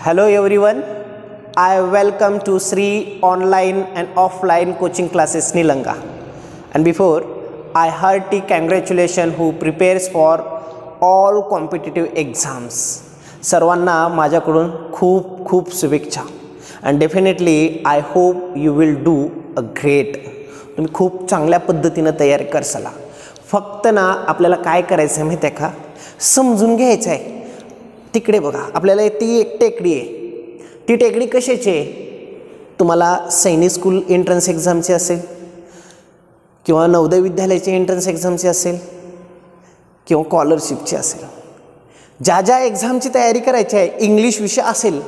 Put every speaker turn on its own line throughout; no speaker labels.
Hello everyone, I welcome to Sri online and offline coaching classes Nilanga. And before, I hearty congratulations who prepares for all competitive exams. सर्वांना माझ्याकडून खूप खूप शुभेच्छा. And definitely I hope you will do a great. तुम्ही खूप चांगल्या पद्धतीने तयारी करसाल. फक्त ना आपल्याला काय करायचं आहे माहिती आहे का, समजून घ्यायचं आहे. तिकडे बघा, आपल्याला ती एक टेकडी आहे. ती टेकडी कशाची आहे? तुम्हाला सैनिक स्कूल एंट्रन्स एक्झामची असेल किंवा नवोदय विद्यालयाची एंट्रन्स एक्झामची असेल किंवा स्कॉलरशिपची असेल. ज्या ज्या एक्झामची तयारी करायची आहे, इंग्लिश विषय असेल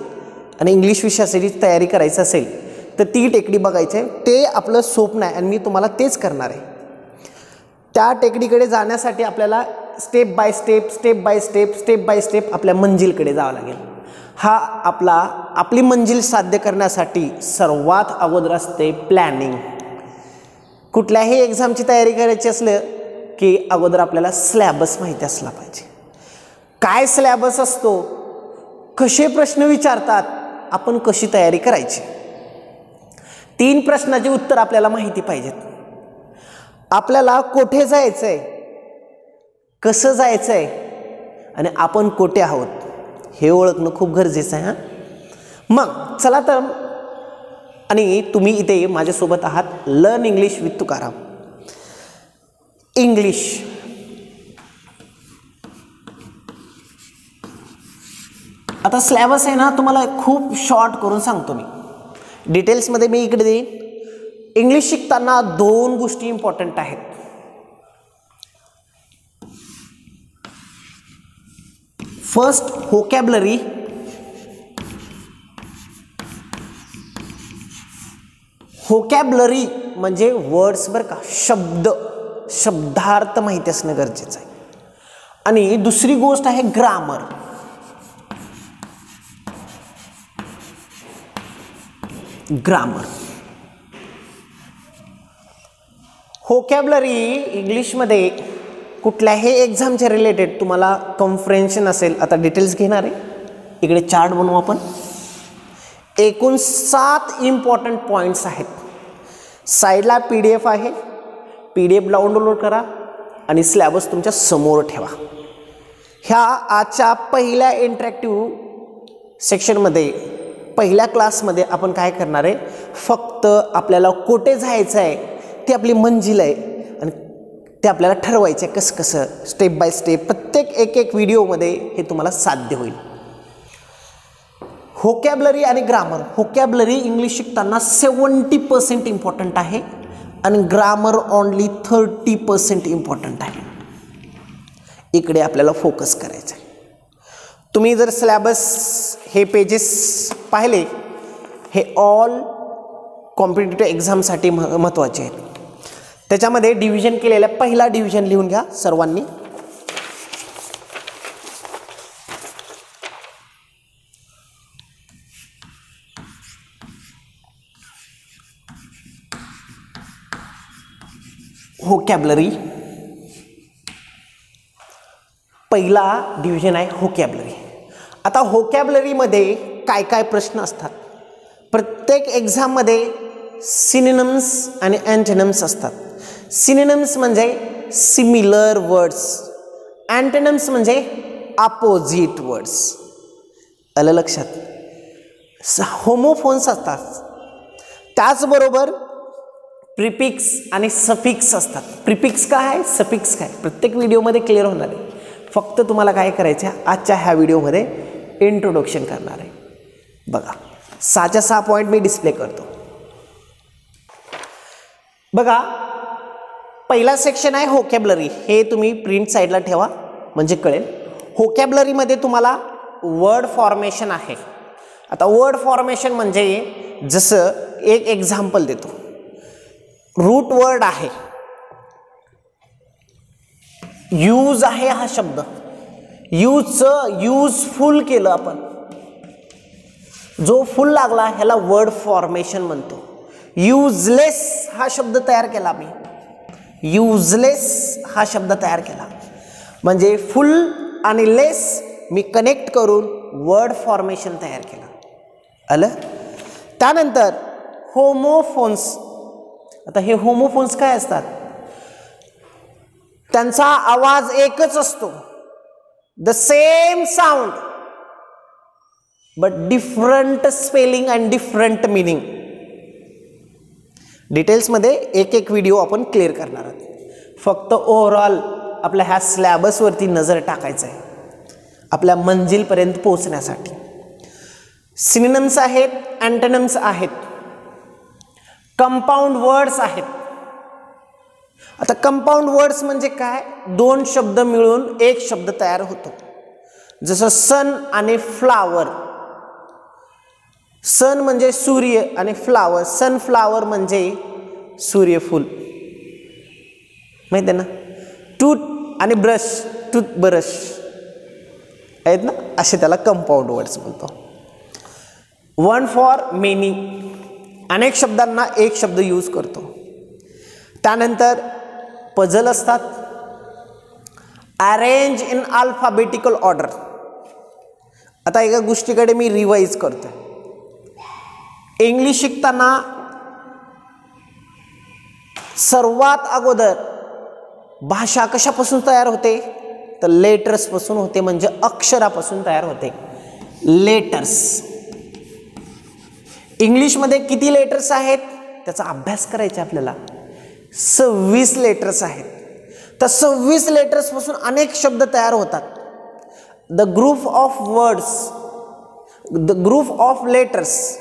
आणि इंग्लिश विषयासाठी तयारी करायची असेल तर ती टेकडी बघायची आहे. ते आपलं स्वप्न आहे आणि मी तुम्हाला तेच करणार आहे. त्या टेकडीकडे जाण्यासाठी आपल्याला स्टेप बाय स्टेप आपल्या मंजिलकडे जावं लागेल. हा आपली मंजिल साध्य करण्यासाठी सर्वात अगोदर असते प्लॅनिंग. कुठल्याही एक्झामची तयारी करायची असलं की अगोदर आपल्याला सिलेबस माहिती असला पाहिजे. काय सिलेबस असतो, कसे प्रश्न विचारतात, आपण कशी तयारी करायची, 3 प्रश्नाची उत्तर आपल्याला माहिती पाहिजेत. आपल्याला कुठे जायचं आहे, कसं जायचं आहे आणि आपण कुठे आहोत हे ओळखणं खूप गरजेचं आहे. मग चला तर, आणि तुम्ही इथे माझ्यासोबत आहात learn English with Tukaram. English आता सिलेबस आहे ना, तुम्हाला खूप शॉर्ट करून सांगतो मी. डिटेल्समध्ये मी इकडे देईन. इंग्लिश शिकताना 2 गोष्टी इम्पॉर्टंट आहेत. फर्स्ट व्होकॅब्युलरी, व्होकॅब्युलरी म्हणजे वर्ड्स बरं का, शब्दार्थ माहिती असणं गरजेचं आहे. आणि दुसरी गोष्ट आहे ग्रामर. व्होकॅब्युलरी इंग्लिशमध्ये कुठल्याही एक्झामच्या रिलेटेड तुम्हाला कॉम्प्रिहेन्शन असेल. आता डिटेल्स घेणार आहे. इकडे चार्ट बनवू आपण. एकूण 7 इम्पॉर्टंट पॉईंट्स आहेत. साईडला PDF आहे. PDF डाउनलोड करा आणि सिलेबस तुमच्या समोर ठेवा. ह्या आजच्या पहिल्या इंटरॅक्टिव्ह सेक्शनमध्ये, पहिल्या क्लासमध्ये आपण काय करणार आहे, फक्त आपल्याला कुठे जायचं आहे ती आपली मंजिल आहे आणि ते आपल्याला ठरवायचं आहे कसं कसं, स्टेप बाय स्टेप. प्रत्येक एक व्हिडिओमध्ये हे तुम्हाला साध्य होईल. व्होकॅब्युलरी आणि ग्रामर. व्होकॅब्युलरी इंग्लिश शिकताना 70% इम्पॉर्टंट आहे आणि ग्रामर ओनली 30% इम्पॉर्टंट आहे. इकडे आपल्याला फोकस करायचं आहे. तुम्ही जर सिलेबस हे पेजेस पाहिले, हे ऑल कॉम्पिटिटिव्ह एक्झामसाठी महत्त्वाचे आहेत. त्याच्यामध्ये डिव्हिजन केलेलं, पहिला डिव्हिजन लिहून घ्या सर्वांनी. व्होकॅब्युलरी, पहिला डिव्हिजन आहे व्होकॅब्युलरी. आता व्होकॅब्युलरीमध्ये काय काय प्रश्न असतात. प्रत्येक एक्झाममध्ये सिनोनिम्स आणि अँटोनिम्स असतात. सिनोनिम्स म्हणजे सिमिलर वर्ड्स, अँटोनिम्स म्हणजे अपोजिट वर्ड्स. आलं लक्षात? होमोफोन्स असतात. त्याचबरोबर प्रिफिक्स आणि सफिक्स असतात. प्रिफिक्स काय आहे, सफिक्स काय, प्रत्येक व्हिडिओमध्ये क्लिअर होणार आहे. फक्त तुम्हाला काय करायचं आहे, आजच्या ह्या व्हिडिओमध्ये इंट्रोडक्शन करणार आहे. बघा, 6च्या 6 पॉईंट मी डिस्प्ले करतो. बघा, पहिला सेक्शन आहे व्होकॅब्युलरी. हे तुम्ही प्रिंट साईडला ठेवा म्हणजे कळेल. व्होकॅब्युलरीमध्ये तुम्हाला वर्ड फॉर्मेशन आहे. आता वर्ड फॉर्मेशन म्हणजे जसं एक एक्झाम्पल देतो. रूट वर्ड आहे, यूज आहे हा शब्द. यूजचं युजफुल केलं आपण, जो फुल लागला ह्याला वर्ड फॉर्मेशन म्हणतो. युजलेस हा शब्द तयार केला मी, युजलेस हा शब्द तयार केला म्हणजे फुल आणि लेस मी कनेक्ट करून वर्ड फॉर्मेशन तयार केलं. आलं. त्यानंतर होमोफोन्स. आता हे होमोफोन्स काय असतात? त्यांचा आवाज एकच असतो, the same sound but different spelling and different meaning. डिटेल्समध्ये एक एक व्हिडिओ आपण क्लिअर करणार आहोत. फक्त ओव्हरऑल आपल्या ह्या स्लॅबसवरती नजर टाकायचं आहे आपल्या मंजिलपर्यंत पोहोचण्यासाठी. सिनोनिम्स आहेत, अँटोनिम्स आहेत, कंपाऊंड वर्ड्स आहेत. आता कंपाऊंड वर्ड्स म्हणजे काय? दोन शब्द मिळून एक शब्द तयार होतो. जसं सन आणि फ्लावर. सन म्हणजे सूर्य आणि फ्लावर, सनफ्लावर म्हणजे सूर्यफूल. माहिती आहे ना? टूथ आणि ब्रश, टूथब्रश आहेत ना, असे त्याला कंपाऊंड वर्ड्स म्हणतो. वन फॉर मेनी, अनेक शब्दांना एक शब्द यूज करतो. त्यानंतर पझल असतात, अरेंज इन अल्फाबेटिकल ऑर्डर. आता एका गोष्टीकडे मी रिवाइज करतो. इंग्लिश शिकताना सर्वात अगोदर भाषा कशापासून तयार होते? तर लेटर्स पासून होते, म्हणजे अक्षरापासून तयार होते. लेटर्स. इंग्लिशमध्ये किती लेटर्स आहेत त्याचा अभ्यास करायचा आपल्याला. 26 लेटर्स आहेत. तर 26 लेटर्स पासून अनेक शब्द तयार होतात. The group of words, the group of letters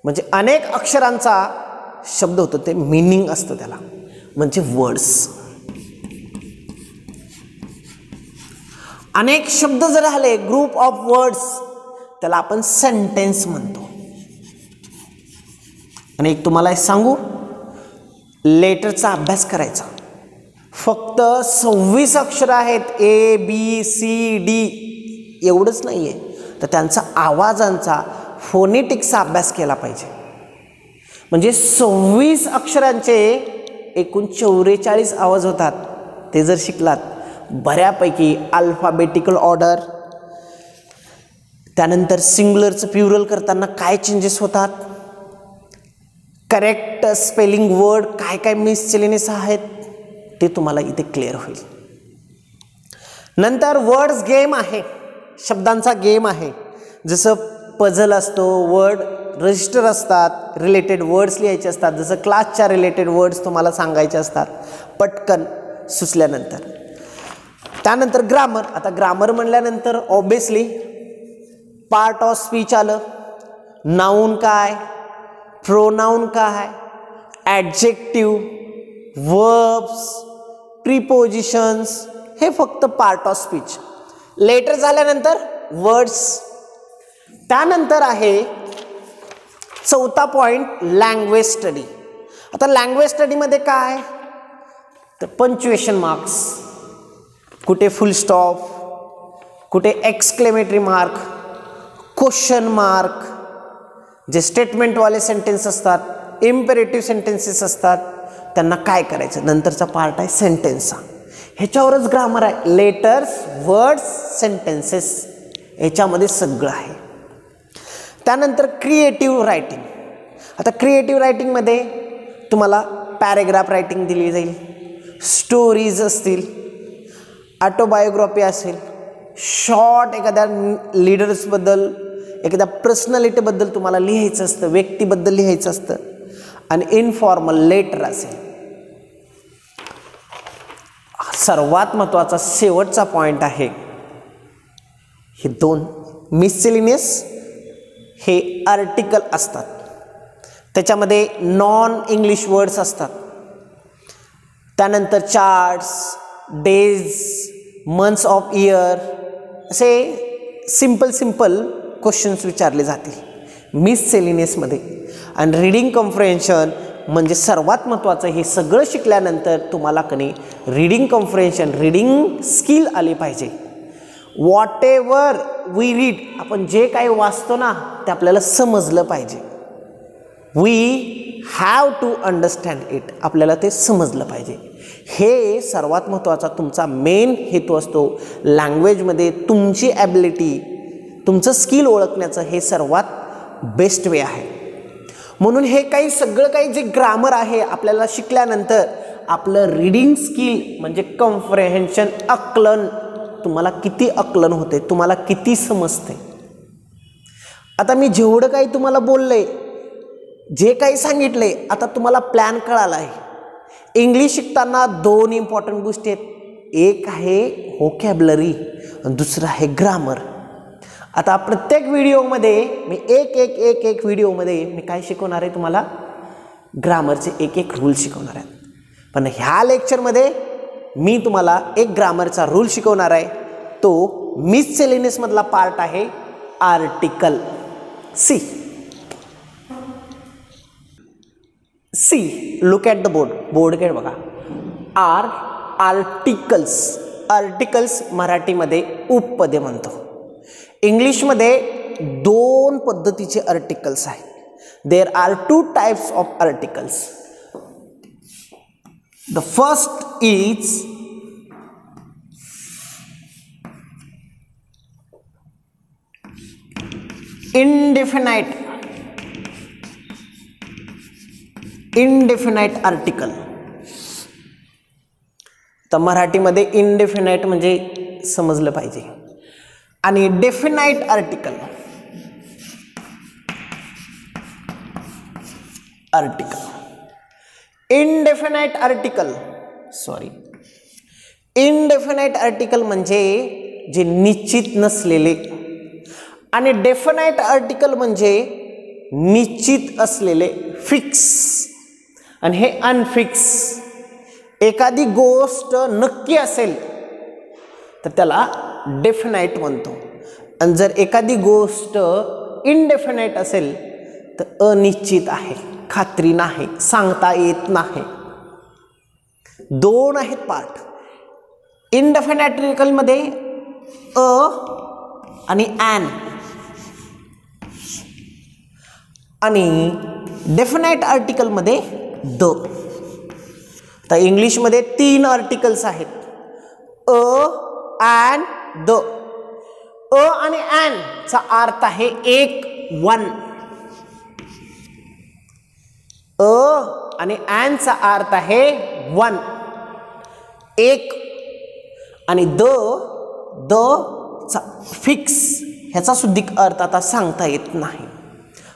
म्हणजे अनेक अक्षरांचा शब्द होतो, ते मीनिंग असतं त्याला, म्हणजे वर्ड्स. अनेक शब्द जर आले, ग्रुप ऑफ वर्ड्स, त्याला आपण सेंटेन्स म्हणतो. आणि एक तुम्हाला सांगू, लेटरचा अभ्यास करायचा. फक्त 26 अक्षर आहेत, ए बी सी डी, एवढंच नाही आहे, तर त्यांचा आवाजांचा फोनेटिक्सचा अभ्यास केला पाहिजे. म्हणजे 26 अक्षरांचे एकूण 44 आवाज होतात. ते जर शिकलात बऱ्यापैकी अल्फाबेटिकल ऑर्डर, त्यानंतर सिंग्युलरचं प्युरल करताना काय चेंजेस होतात, करेक्ट स्पेलिंग वर्ड काय काय मिससेलेनियस आहेत, ते तुम्हाला इथे क्लिअर होईल. नंतर वर्ड्स गेम आहे, शब्दांचा गेम आहे. जसं पझल असतो, वर्ड रजिस्टर असतात, रिलेटेड वर्ड्स लिहायचे असतात. जसं क्लासच्या रिलेटेड वर्ड्स तुम्हाला सांगायचे असतात पटकन सुचल्यानंतर. त्यानंतर ग्रामर. आता ग्रामर म्हणल्यानंतर ऑब्वियसली पार्ट ऑफ स्पीच आलं. नाऊन काय, प्रोनाऊन काय, ॲडजेक्टिव्ह, वर्ब्स, प्रिपोजिशन्स, हे फक्त पार्ट ऑफ स्पीच. लेटर झाल्यानंतर वर्ड्स. त्यानंतर आहे चौथा पॉइंट, लँग्वेज स्टडी. आता लँग्वेज स्टडीमध्ये काय, तर पंच्युएशन मार्क्स, कुठे फुल स्टॉप, कुठे एक्सक्लेमेटरी मार्क, क्वेश्चन मार्क, जे स्टेटमेंटवाले सेंटेन्स असतात, इम्पेरेटिव्ह सेंटेन्सेस असतात, त्यांना काय करायचं. नंतरचा पार्ट आहे सेंटेन्सचा. ह्याच्यावरच ग्रामर आहे. लेटर्स, वर्ड्स, सेंटेन्सेस, ह्याच्यामध्ये सगळं आहे. त्यानंतर क्रिएटिव्ह रायटिंग. आता क्रिएटिव्ह रायटिंगमध्ये तुम्हाला पॅरेग्राफ रायटिंग दिली जाईल, स्टोरीज असतील, ऑटोबायोग्राफी असेल, शॉर्ट एखाद्या लीडर्सबद्दल, एखाद्या पर्सनॅलिटीबद्दल तुम्हाला लिहायचं असतं, व्यक्तीबद्दल लिहायचं असतं, आणि इनफॉर्मल लेटर असेल. सर्वात महत्त्वाचा शेवटचा पॉईंट आहे, हे दोन मिससेलेनियस हे आर्टिकल असतात. त्याच्यामध्ये नॉन इंग्लिश वर्ड्स असतात. त्यानंतर charts, days, months of year, असे सिंपल क्वेश्चन्स विचारले जातील मिससेलेनियसमध्ये. आणि रीडिंग कॉम्प्रिहेन्शन म्हणजे सर्वात महत्त्वाचं. हे सगळं शिकल्यानंतर तुम्हाला कधी रीडिंग कॉम्प्रिहेन्शन, रीडिंग स्किल आली पाहिजे. वॉट एव्हर वी रीड, आपण जे काही वाचतो ना ते आपल्याला समजलं पाहिजे. We have to understand it, आपल्याला ते समजलं पाहिजे. हे सर्वात महत्त्वाचा तुमचा मेन हेतू असतो. लँग्वेजमध्ये तुमची ॲबिलिटी तुमचं स्किल ओळखण्याचं हे सर्वात बेस्ट वे आहे. म्हणून हे काही सगळं काही जे ग्रामर आहे आपल्याला शिकल्यानंतर आपलं रीडिंग स्किल म्हणजे कॉम्प्रेहेन्शन, आकलन, तुम्हाला किती आकलन होते, तुम्हाला किती समजते. आता मी जेवढं काही तुम्हाला बोलले, जे काही सांगितले, आता तुम्हाला प्लॅन कळाला आहे. इंग्लिश शिकताना 2 इम्पॉर्टंट गोष्टी आहेत. एक आहे व्होकॅब्युलरी आणि दुसरं आहे ग्रामर. आता प्रत्येक व्हिडिओमध्ये मी एक व्हिडिओमध्ये मी काय शिकवणार आहे तुम्हाला, ग्रामरचे एक रूल शिकवणार आहे. पण ह्या लेक्चरमध्ये मी तुम्हाला एक ग्रामरचा रूल शिकवणार आहे. तो मिससेलेनियसमधला पार्ट आहे article. See look at the बोर्डकडे बघा. आर्टिकल्स मराठीमध्ये उपपदे म्हणतो. इंग्लिशमध्ये 2 पद्धतीचे आर्टिकल्स आहेत. There are 2 types of articles. The first is indefinite article. तर मराठीमध्ये इनडेफिनाइट म्हणजे समजलं पाहिजे. आणि डेफिनाइट आर्टिकल. इनडेफिनाइट आर्टिकल म्हणजे जे निश्चित नसलेले, आणि डेफिनाइट आर्टिकल म्हणजे निश्चित असलेले, फिक्स. आणि हे अनफिक्स. एखादी गोष्ट नक्की असेल तर त्याला डेफिनाइट म्हणतो. आणि जर एखादी गोष्ट इनडेफिनाइट असेल तर अनिश्चित आहे, खात्री नाही, सांगता येत नाही. 2 आहेत पार्ट. इनडेफिनाइट आर्टिकलमध्ये अ आणि ॲन, आणि डेफिनाइट आर्टिकलमध्ये द. तर इंग्लिशमध्ये 3 आर्टिकल्स आहेत, अ, ॲन, द. अ आणि ॲन चा अर्थ आहे एक, 1. अ आणि ॲन चा अर्थ आहे 1, एक. आणि द चा फिक्स, ह्याचा सुद्धा अर्थ आता सांगता येत नाही,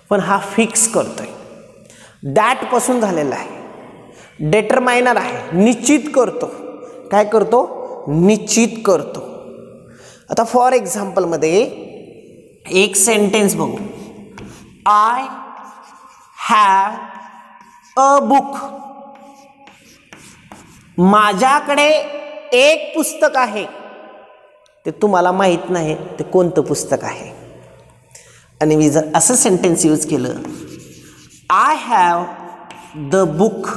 पण हा फिक्स करतोय. दॅट पासून झालेला आहे. डेटरमायनर आहे, निश्चित करतो. काय करतो? निश्चित करतो. आता फॉर एक्झाम्पलमध्ये एक सेंटेन्स बघू. I have a book. माझ्याकडे एक पुस्तक आहे. ते तुम्हाला माहित नाही ते कोणतं पुस्तक आहे. आणि मी जर असं सेंटेन्स यूज केलं, आय हॅव द बुक.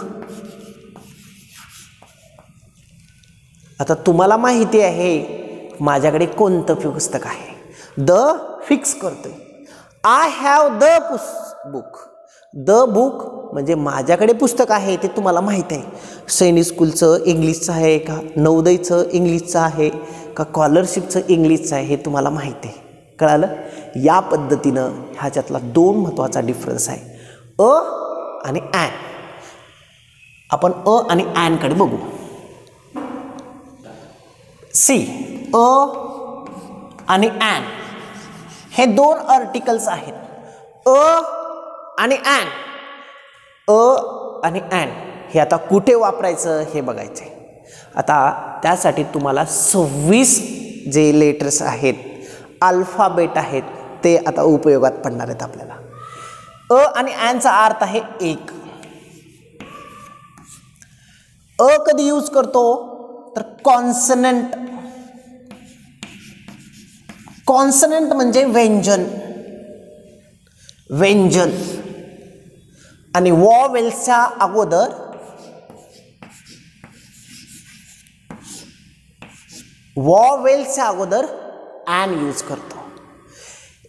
आता तुम्हाला माहिती आहे माझ्याकडे कोणतं पुस्तक आहे. द फिक्स करतोय. I have the book. The book म्हणजे माझ्याकडे पुस्तक आहे ते तुम्हाला माहीत आहे. सैनिक स्कूलचं इंग्लिशचं आहे का, नवोदयचं इंग्लिशचं आहे का, स्कॉलरशिपचं इंग्लिशचं आहे हे तुम्हाला माहीत आहे. कळालं? या पद्धतीनं ह्याच्यातला 2 महत्त्वाचा डिफरन्स आहे, अ आणि ॲन. आपण अ आणि ॲनकडे बघू. सी, अ आणि ॲन हे 2 आर्टिकल्स आहेत. अ आणि ॲन, अ आणि ॲन हे आता कुठे वापरायचं हे बघायचं आहे. आता त्यासाठी तुम्हाला 26 जे लेटर्स आहेत, अल्फाबेट आहेत, ते आता उपयोगात पडणार आहेत आपल्याला. अ आणि ॲनचा अर्थ आहे एक. अ कधी यूज करतो तर कॉन्सनंट. कॉन्सनंट म्हणजे व्यंजन, व्यंजन. आणि वॉवेल्सच्या अगोदर ॲन यूज करतो.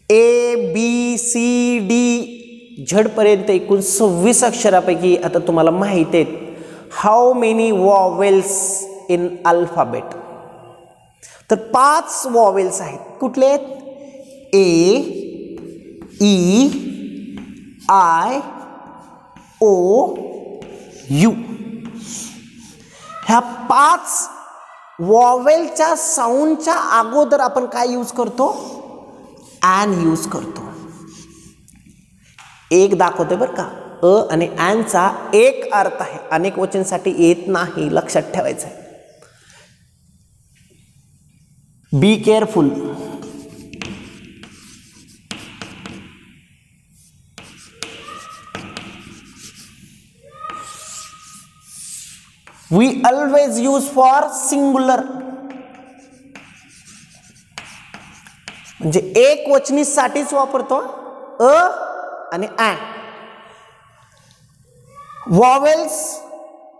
ए बी सी डी झडपर्यंत एकूण 26 अक्षरापैकी आता तुम्हाला माहिती आहेत how many vowels in alphabet. तर 5 वॉवेल्स आहेत. कुठले आहेत? U. ह्या 5 वॉवेलच्या साऊंडच्या अगोदर आपण काय यूज करतो? ॲन यूज करतो. एक दाखवतोय बरं का, आणि ॲनचा एक अर्थ आहे, अनेक वचनसाठी येत नाही, लक्षात ठेवायचं आहे. Be careful. We always use for singular. म्हणजे एक वचनी साठीच वापरतो आणि ॲन. वॉवेल्स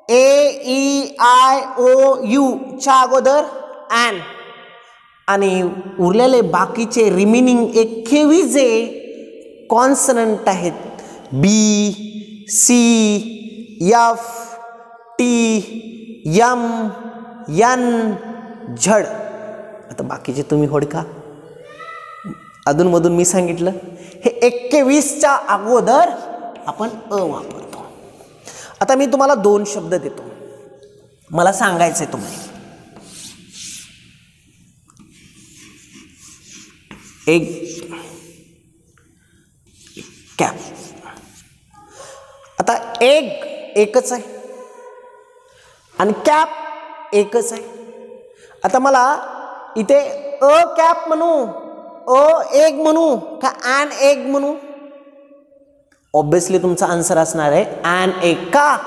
AEIOU च्या अगोदर ॲन आणि उरलेले बाकीचे रिमेनिंग 21 कॉन्सनंट आहेत. B, C, F, T, M, N, Z. आता बाकीचे तुम्ही होडका. अधूनमधून मी सांगितलं हे 21च्या अगोदर आपण वापरतो. आता मी तुम्हाला 2 शब्द देतो, मला सांगायचंय तुम्हाला. एक कॅप. आता एकच आहे आणि कॅप एकच आहे. आता मला इथे कॅप म्हणू, एग म्हणू का ॲन एग म्हणू? ऑब्विसली तुमचा आन्सर असणार आहे ॲन एग. का?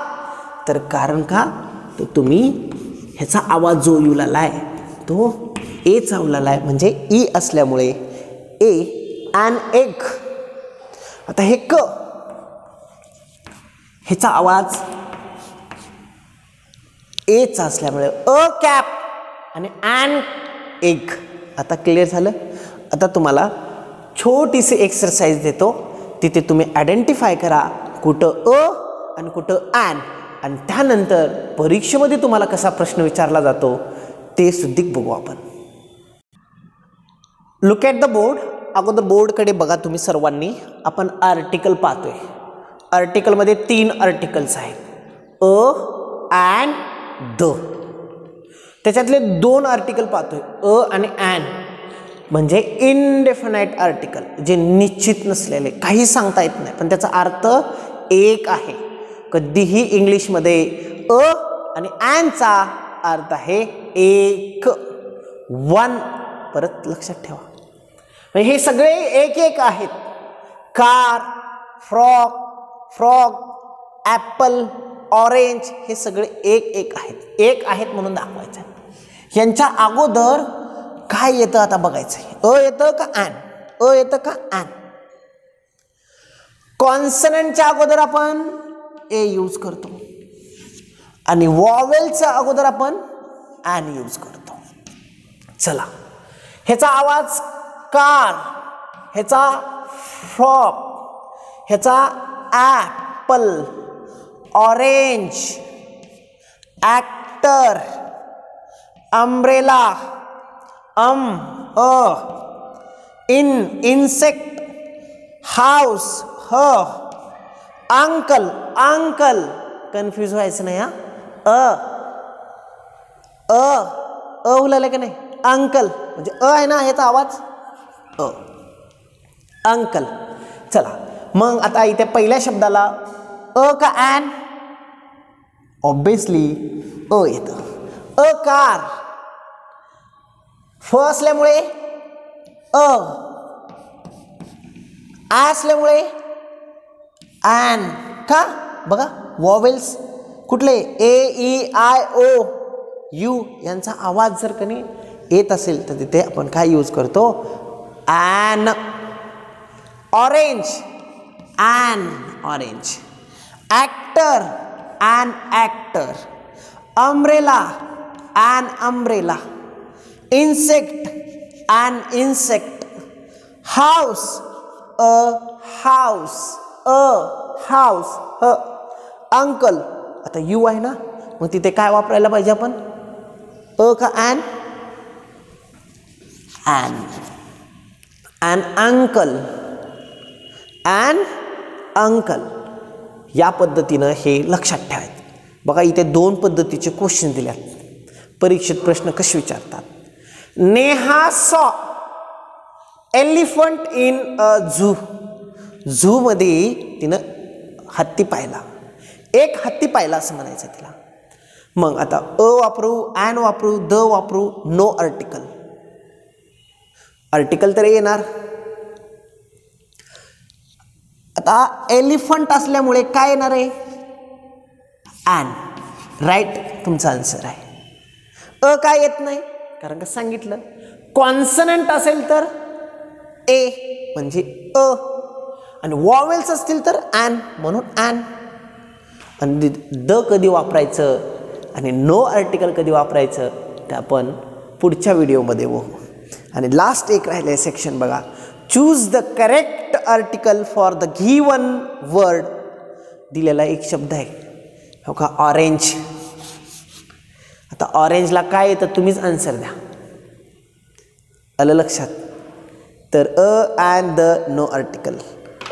तर कारण का तो तुम्ही ह्याचा आवाज जो युलाला आहे तो एचा उलाला आहे, म्हणजे ई असल्यामुळे ॲन एग. आता हे ह्याचा आवाज एचा असल्यामुळे कॅप आणि ॲन एग. आता क्लिअर झालं? आता तुम्हाला छोटीशी एक्सरसाइज देतो, तिथे तुम्ही आयडेंटिफाय करा कुठं आणि कुठं ॲन, आणि त्यानंतर परीक्षेमध्ये तुम्हाला कसा प्रश्न विचारला जातो ते सुद्धा बघू आपण. Look at the board. अगोदर बोर्डकडे बघा तुम्ही सर्वांनी. आपण आर्टिकल पाहतोय. आर्टिकलमध्ये 3 आर्टिकल्स आहेत, ॲन, द. त्याच्यातले 2 आर्टिकल पाहतोय, आणि ॲन, म्हणजे इनडेफिनाइट आर्टिकल, जे निश्चित नसलेले, काही सांगता येत नाही, पण त्याचा अर्थ एक आहे. कधीही इंग्लिशमध्ये आणि ॲनचा अर्थ आहे एक, 1. परत लक्षात ठेवा, हे सगळे एक आहेत. कार, फ्रॉग, ॲपल, ऑरेंज, हे सगळे एक आहेत म्हणून दाखवायचं. यांच्या अगोदर काय येतं आता बघायचं. येतं का ॲन? येतं का ॲन? कॉन्सनंटच्या अगोदर आपण ए यूज करतो आणि वॉवेलच्या अगोदर आपण ॲन यूज करतो. चला, ह्याचा आवाज कार, ह्याचा फ्रॉग, ह्याचा Apple, orange, actor, umbrella, insect, house, uncle. Confuse व्हायचं नाही उलाले का नाही? अंकल म्हणजे आहे ना, ह्याचा आवाज अंकल. चला मग आता इथे पहिल्या शब्दाला का ॲन? ऑब्विसली येतं. कार, फ असल्यामुळे असल्यामुळे ॲन. का? बघा वॉवेल्स कुठले? AEIOU यांचा आवाज जर कधी येत असेल तर तिथे आपण काय यूज करतो? An. Orange, an orange. Actor, an actor. Umbrella, an umbrella. Insect, an insect. House, house, house. Uncle, आता यू आहे ना, मग तिथे काय वापरायला पाहिजे आपण? का an? An. an uncle, an uncle. या पद्धतीनं हे लक्षात ठेवायचं. बघा इथे दोन पद्धतीचे क्वेश्चन दिल्यात. परीक्षेत प्रश्न कसे विचारतात. Neha saw elephant in a zoo. Zoo मध्ये तिनं हत्ती पाहिला. एक हत्ती पाहिला असं म्हणायचं तिला. मग आता अ वापरू, ॲन वापरू, द वापरू, नो आर्टिकल. आर्टिकल तर येणार. आता एलिफंट असल्यामुळे काय येणार आहे. ॲन. राईट तुमचा आन्सर आहे. अ काय येत नाही कारण का सांगितलं. कॉन्सनंट असेल तर ए म्हणजे अ आणि वॉवेल्स असतील तर ॲन म्हणून ॲन. आणि द कधी वापरायचं आणि नो आर्टिकल कधी वापरायचं ते आपण पुढच्या व्हिडिओमध्ये बघू. आणि लास्ट एक राहिलं सेक्शन बघा. Choose the correct article for the given word. दिलेला एक शब्द आहे हो का ऑरेंज. आता ऑरेंजला काय येतं तुम्हीच आन्सर द्या. आलं लक्षात. तर a an the no article.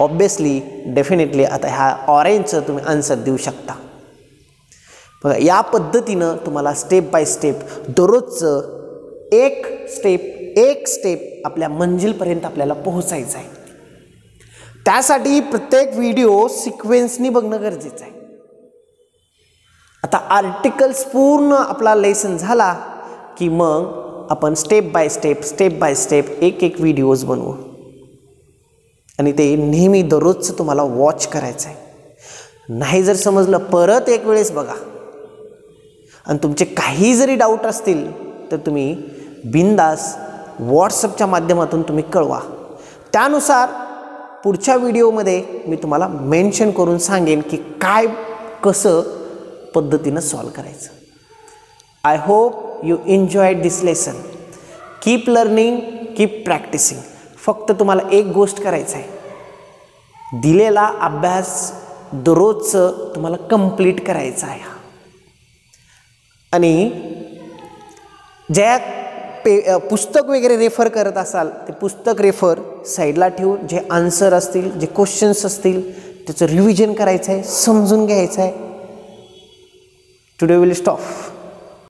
Obviously definitely आता ह्या ऑरेंजचं तुम्ही आन्सर देऊ शकता. बघा या पद्धतीनं तुम्हाला स्टेप बाय स्टेप दररोजचं एक स्टेप आपल्या मंजिलपर्यंत आपल्याला पोहोचायचं आहे. त्यासाठी प्रत्येक व्हिडिओ सिक्वेन्सनी बघणं गरजेचं आहे. आता आर्टिकल्स पूर्ण आपला लेसन झाला की मग आपण स्टेप बाय स्टेप एक व्हिडिओज बनवू आणि ते नेहमी दररोजचं तुम्हाला वॉच करायचं आहे. नाही जर समजलं परत एक वेळेस बघा. आणि तुमचे काही जरी डाऊट असतील तर तुम्ही बिनधास्त व्हॉट्सअपच्या माध्यमातून तुम्ही कळवा. त्यानुसार पुढच्या व्हिडिओमध्ये मी तुम्हाला मेन्शन करून सांगेन की काय कसं पद्धतीनं सॉल्व करायचं. I hope you enjoyed this lesson. Keep learning, keep practising. फक्त तुम्हाला एक गोष्ट करायचं आहे. दिलेला अभ्यास दररोजचं तुम्हाला कंप्लीट करायचा आहे. आणि ज्या पुस्तक वगैरे रेफर करत असाल ते पुस्तक रेफर साईडला ठेवून जे आन्सर असतील जे क्वेश्चन्स असतील त्याचं रिव्हिजन करायचं आहे, समजून घ्यायचं आहे. Today will stop.